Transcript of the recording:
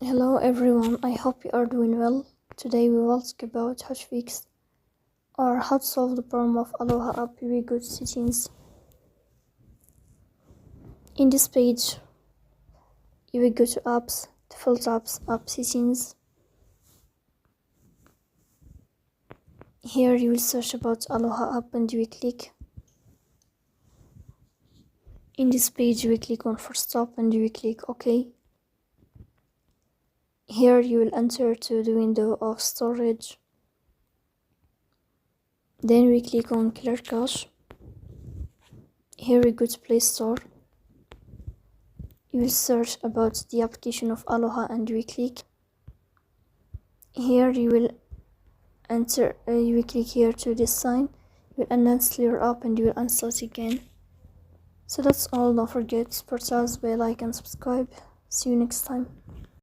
Hello everyone, I hope you are doing well. Today we will talk about how to fix or how to solve the problem of Aloha app very good settings. In this page, you will go to apps, default apps, app settings. Here you will search about Aloha app and you will click. In this page you will click on first stop and you will click OK. Here you will enter to the window of storage. Then we click on clear cache. Here we go to Play Store. You will search about the application of Aloha and you will click. Here you will enter, you will click here to this sign. You will uninstall your app and you will uninstall it again. So that's all. Don't forget to support us by like and subscribe. See you next time.